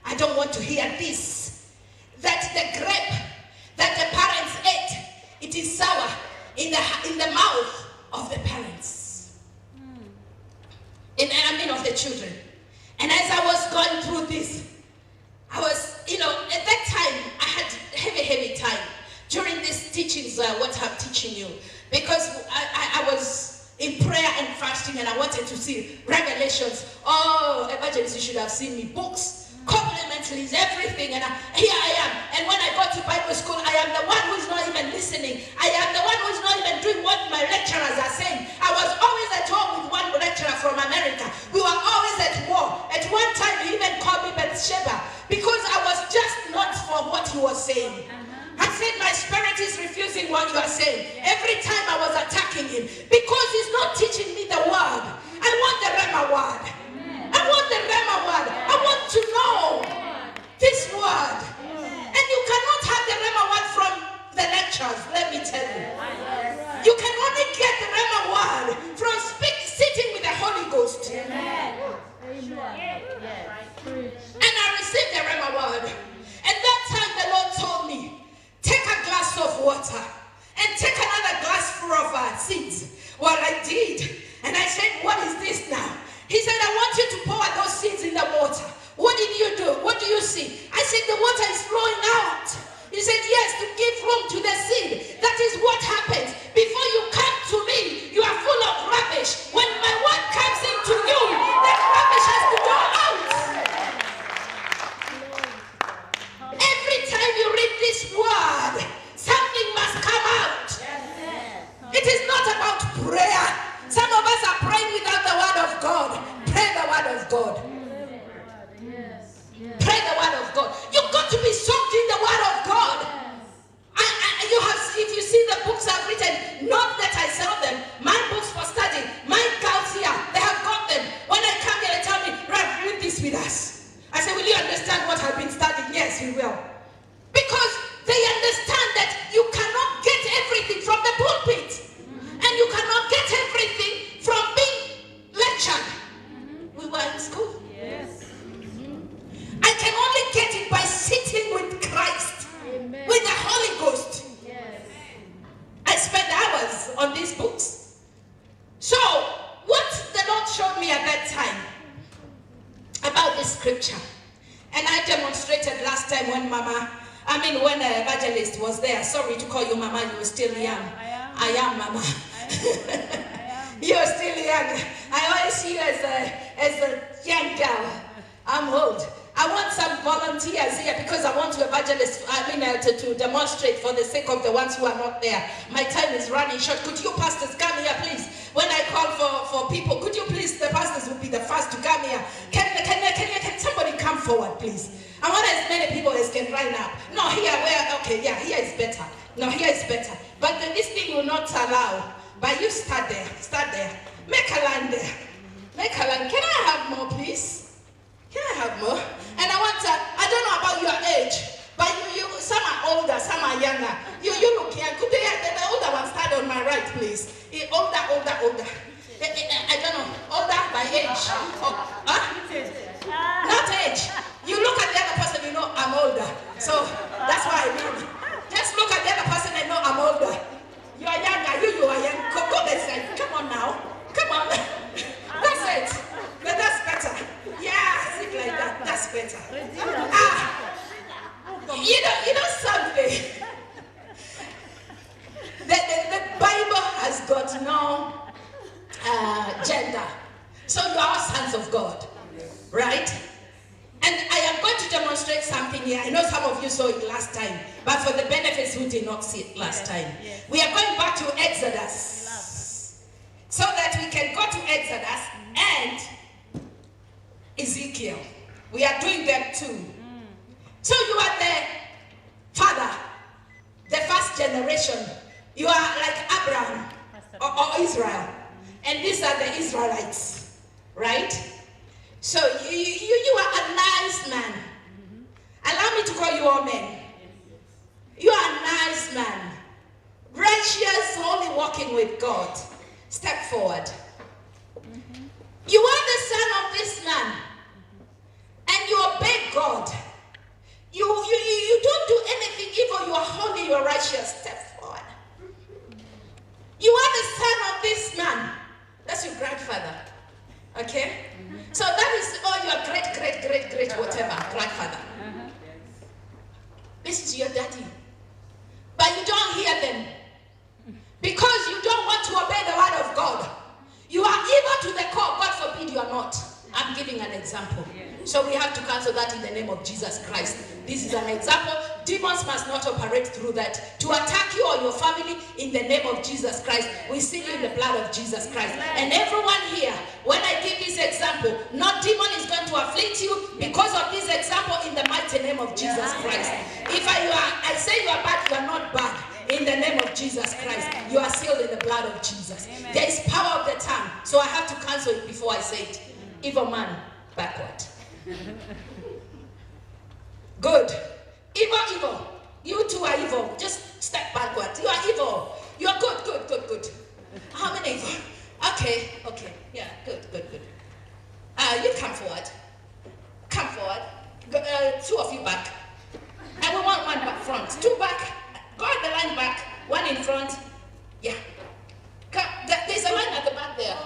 I don't want to hear this. That the grape that the parents ate, it is sour in the mouth of the parents. Of the children. And as I was going through this, I was, at that time, I had heavy time during these teachings, what I'm teaching you. Because I was in prayer and fasting, and I wanted to see revelations. Oh, evangelist, you should have seen me. Books, complimentaries, everything. And here I am. And when I go to Bible school, I am the one who's not even listening. I am the one who's not even doing what my lecturers are saying. I was always at war with one lecturer from America. We were always at war. At one time, he even called me Bathsheba because I was just not for what he was saying. I said, my spirit is refusing what you are saying. Every time I was attacking him because he's not teaching me the word. I want the Rhema word. I want the Rhema word. I want to know this word. And you cannot have the Rhema word from the lectures, let me tell you. You can only get the Rhema word from sitting with the Holy Ghost. And I received the Rhema word. And that time the Lord told me, take a glass of water and take another glass full of seeds. Well, I did. And I said, what is this now? He said, I want you to pour those seeds in the water. What did you do? What do you see? I said, the water is flowing out. He said, yes, to give room to the seed. That is what happens. Before you come to me, you are full of rubbish. When my word comes into you, that rubbish has to go out. Every time you read this word, something must come out. It is not about prayer. Some of us are praying without the word of God. Pray the word of God. Pray the word of God. You've got to be soaked in the word of God. If you see the books I've written, not that I sell them, my books for study, my girls here, they have got them. When I come here, they tell me, read this with us. I say, will you understand what I've been studying? Yes, you will. Because they understand that you cannot get everything from the pulpit. And you cannot get everything from being lectured. We were in school. Yes. I can only get it by sitting with Christ. Amen. With the Holy Ghost. Yes. I spent hours on these books. So, what the Lord showed me at that time about this scripture, and I demonstrated last time when when Evangelist was there. Sorry to call you Mama, you were still young. I am Mama. You're still young. I always see you as a young girl. I'm old. I want some volunteers here because I want to to demonstrate for the sake of the ones who are not there. My time is running short. Could you pastors come here, please? When I call for people, could you please, the pastors will be the first to come here. Can somebody come forward, please? I want as many people as can line up. No, here is better. No, here is better. But this thing will not allow. But you start there. Make a line there. Make a line. Can I have more, please? Can I have more? And I don't know about your age, but you some are older, some are younger. You look here. Could the older one start on my right, please? Older. I don't know. Older by age. Not age. You look at the other person, you know I'm older. So that's why I mean. Just look at the other person and know I'm older. You are younger. You are young. Go this side. Come on now. Come on. That's it. But that's better. Yeah, sit like that. That's better. You know something? The Bible has got no gender. So you are sons of God. Right? And I am going to demonstrate something here. I know some of you saw it last time, but for the benefits who did not see it last time, we are going back to Exodus, so that we can go to Exodus and Ezekiel. We are doing them too. So you are the father, the first generation. You are like Abraham or Israel, and these are the Israelites, right? So you are a nice man. Allow me to call you all men. You are a nice man. Righteous, only walking with God. Step forward. You are the son of this man. And you obey God. This is your daddy. But you don't hear them. Because you don't want to obey the word of God. You are evil to the core. God forbid you are not. I'm giving an example. So we have to cancel that in the name of Jesus Christ. This is an example. Demons must not operate through that. To attack you or your family in the name of Jesus Christ. We seal you in the blood of Jesus Christ. And everyone here, when I give this example, no demon is going to afflict you because of this example in the mighty name of Jesus Christ. If I say you are bad, you are not bad. In the name of Jesus Christ, you are sealed in the blood of Jesus. There is power of the tongue, so I have to cancel it before I say it. Evil man, backward. Good. Evil. You two are evil. Just step backward. You are evil. You are good. How many evil? Okay. Yeah, good. You come forward. Two of you back. And we want one back front. Two back. Go at the line back. One in front. Yeah. There's a line at the back there.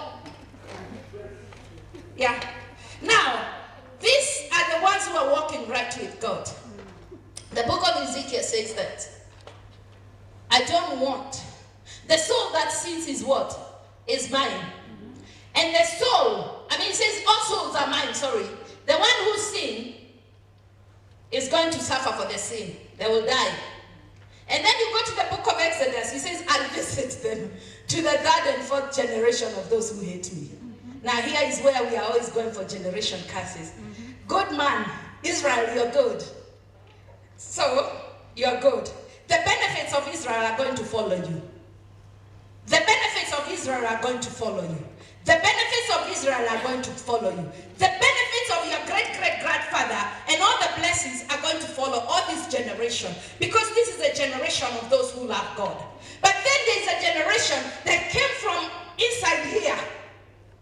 Yeah. Now, these are the ones who are walking right with God. The book of Ezekiel says that I don't want. The soul that sins is what? Is mine. And the soul, it says all souls are mine, sorry. The one who sins is going to suffer for the sin. They will die. And then you go to the book of Exodus. He says, I'll visit them to the third and fourth generation of those who hate me. Now here is where we are always going for generation curses. Good man, Israel, you're good. So, you're good. The benefits of Israel are going to follow you. The benefits of Israel are going to follow you. The benefits of Israel are going to follow you. The benefits of your great-great-grandfather and all the blessings are going to follow all this generation. Because this is a generation of those who love God. But then there's a generation that came from inside here,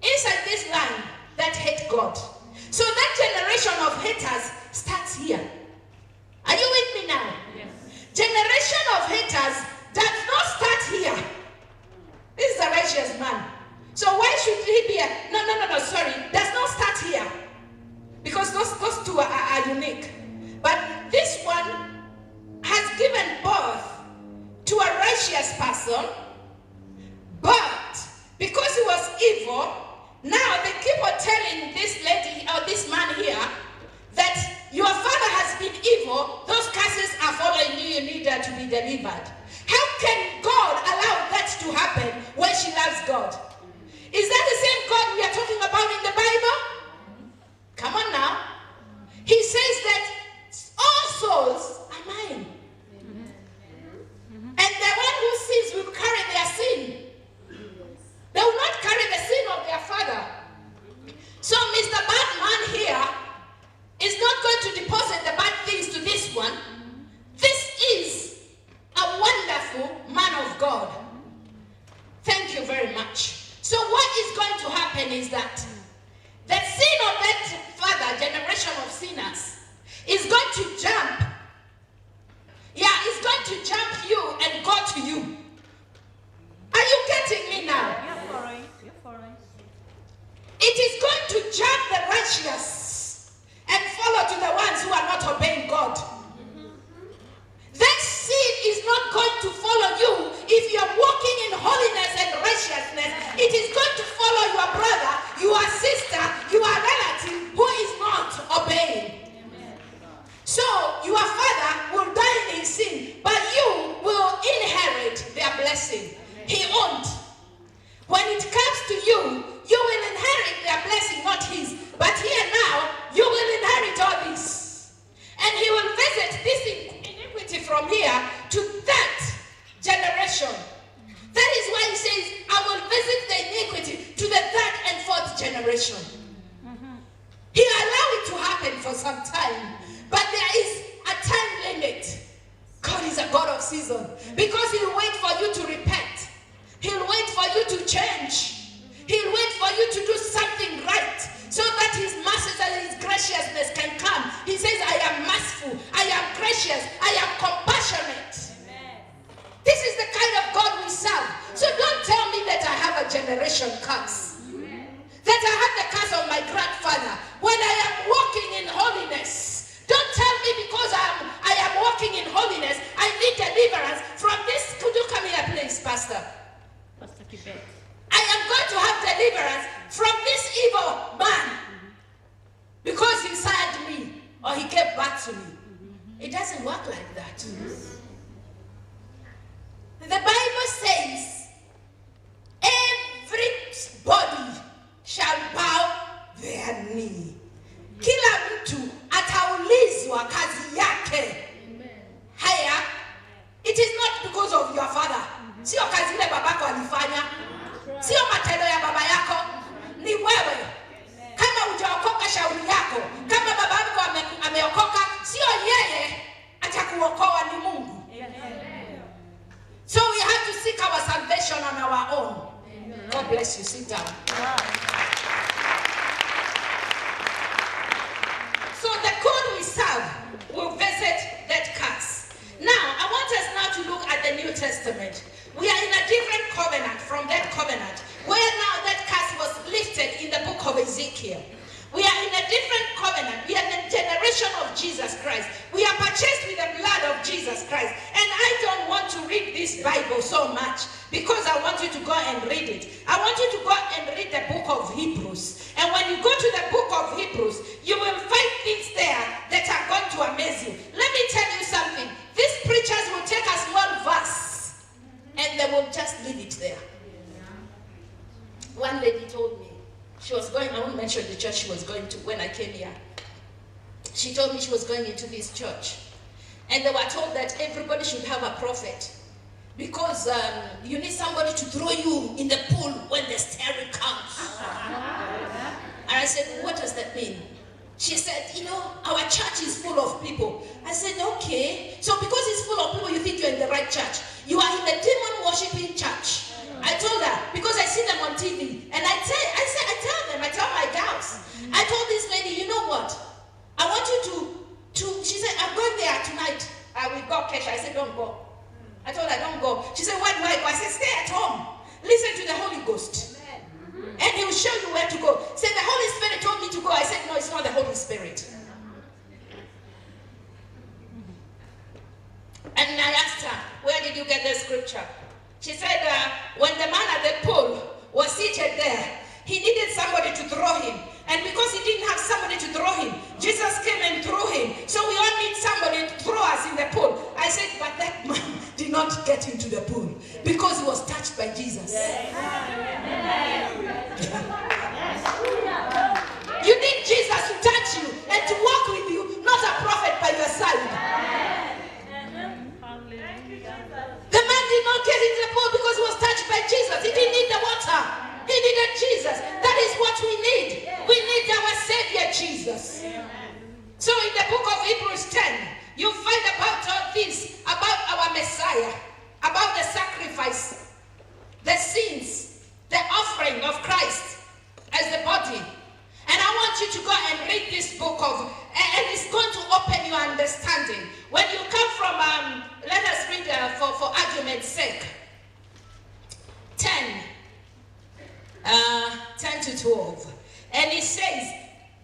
inside this land, that hate God. So that generation of haters starts here. Are you with me now? Yes. Generation of haters does not start here. This is a righteous man. So why should he be no, sorry. Does not start here. Because those two are unique. But this one has given birth to a righteous person. But because he was evil, now they keep on telling this lady or this man here that your father has been evil. Those curses are following you. You need her to be delivered. How can God allow that to happen when she loves God? Is that the same God we are talking about in the Bible? Come on now. He says that all souls are mine. And the one who sins will carry their sin. They will not carry the sin of their father. So Mr. Batman here is not going to deposit the bad things to this one. This is a wonderful man of God. Thank you very much. So what is going to happen is that the sin of that father, generation of sinners, is going to jump. Yeah, it's going to jump you and go to you. Are you getting me now? You're following. It is going to jump the righteous and follow to the ones who are not obeying God. That sin is not going to follow you if you're walking in holiness and righteousness. It is going to follow your brother, your sister, your relative who is not obeying. So your father will die in his sin, but you will inherit their blessing. He won't. When it comes to you, you will inherit their blessing, not his. But here now, you will inherit all this. And he will visit this iniquity from here to that generation. That is why he says, I will visit the iniquity to the third and fourth generation. He allowed it to happen for some time. But there is a time limit. God is a God of season. Because he'll wait for you to repent. He'll wait for you to change. He'll wait for you to do something right. So that his mercy and his graciousness can come. He says, I am merciful. I am gracious. I am compassionate. Amen. This is the kind of God we serve. So don't tell me that I have a generation curse. That I have the curse of my grandfather. When I am walking in holiness. Don't tell or he gave birth to me. It doesn't work like that. The Bible says, everybody shall bow their knee. Kila mtu ataulizwa kazi yake. Haya, it is not because of your father. Sio kazi ile babako alifanya. Sio matendo ya baba yako. Ni wewe. Kama hujaokoka shauri yako. Kama baba yako ameokoka, sio yeye atakuokoa, ni Mungu. So we have to seek our salvation on our own. God bless you. Sit down. So the God we serve will visit that curse. Now, I want us now to look at the New Testament. We are in a different covenant from that covenant, where now that curse was lifted in the book of Ezekiel. We are in a different covenant. We are the generation of Jesus Christ. We are purchased with the blood of Jesus Christ. And I don't want to read this Bible so much because I want you to go and read it. I want you to go and read the book of Hebrews. And when you go to the book of Hebrews, you will find things there that are going to amaze you. Let me tell you something. These preachers will take a small verse and they will just leave it there. One lady told me, she was going, I won't mention the church she was going to when I came here. She told me she was going into this church. And they were told that everybody should have a prophet. Because you need somebody to throw you in the pool when the steering comes. And I said, what does that mean? She said, you know, our church is full of people. I said, okay. So because it's full of people, you think you're in the right church. You are in the demon worshiping church. I told her, because I see them on TV, and I tell my gals, I told this lady, you know what? I want you to she said, I'm going there tonight. I will go, Kesha. I said, don't go. I told her, don't go. She said, why do I go? I said, stay at home. Listen to the Holy Ghost. And he will show you where to go. Say, the Holy Spirit told me to go. I said, no, it's not the Holy Spirit. And I asked her, where did you get the scripture? She said, when the man at the pool was seated there, he needed somebody to throw him. And because he didn't have somebody to throw him, Jesus came and threw him. So we all need somebody to throw us in the pool. I said, but that man did not get into the pool because he was touched by Jesus. You need Jesus to touch you and to walk with you, not a prophet by your side. The man did not get into the pool because he was touched by Jesus. He didn't need the water. He needed Jesus. That is what we need. We need our Savior, Jesus. So in the book of Hebrews 10, you find about all this, about our Messiah, about the sacrifice, the sins, the offering of Christ as the body. And I want you to go and read this book and it's going to open your understanding. When you come from, let us read for argument's sake, 10 to 12. And it says,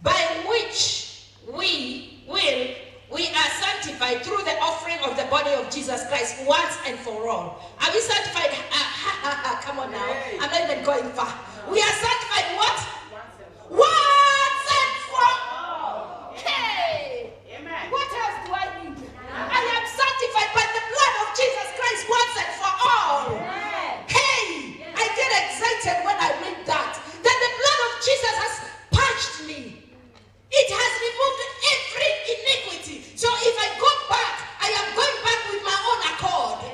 by which we are sanctified through the offering of the body of Jesus Christ once and for all. Are we sanctified? Come on now. I'm not even going far. We are sanctified what? Once and for all. Hey! Amen. What else do I need? I am sanctified by the blood of Jesus Christ once and for all. Hey! I get excited when I read that. That the blood of Jesus has purged me. It has removed every iniquity. So if I go back, I am going back with my own accord.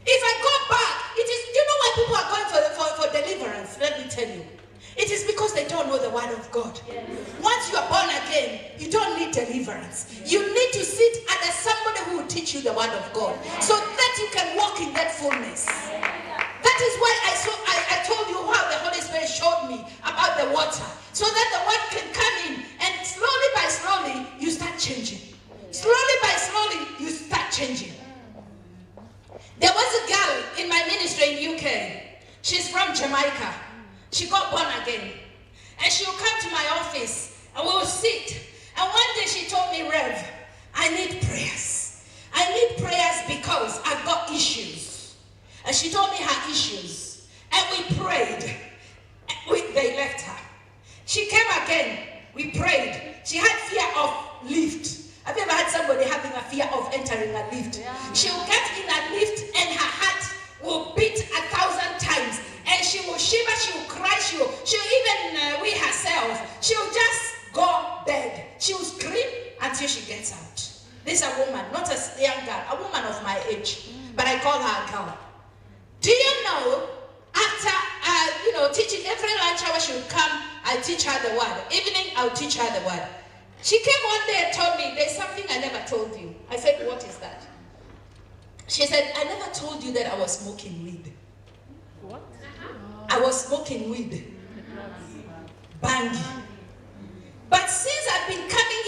If I go back, it is, you know why people are going for deliverance? Let me tell you. It is because they don't know the word of God. Once you are born again, you don't need deliverance. You need to sit under somebody who will teach you the word of God so that you can walk in that fullness. That is why I told you how the Holy Spirit showed me about the water, so that the word can come in and slowly by slowly you start changing. Slowly by slowly you start changing. There was a girl in my ministry in UK. She's from Jamaica. She got born again. And she will come to my office and we will sit. And one day she told me, Rev, I need prayers. I need prayers because I've got issues. And she told me her issues. And we prayed. They left her. She came again. We prayed. She had fear of lift. Have you ever had somebody having a fear of entering a lift? Yeah. She'll get in a lift and her heart will beat 1,000 times. And she will shiver, she will cry, she'll even wee herself. She'll just go dead. She'll scream until she gets out. This is a woman, not a young girl, a woman of my age. But I call her a girl. Do you know, after, teaching every lunch hour, she would come, I'll teach her the word. Evening, I'll teach her the word. She came one day and told me, there's something I never told you. I said, what is that? She said, I never told you that I was smoking weed. What? I was smoking weed. Bangi. But since I've been coming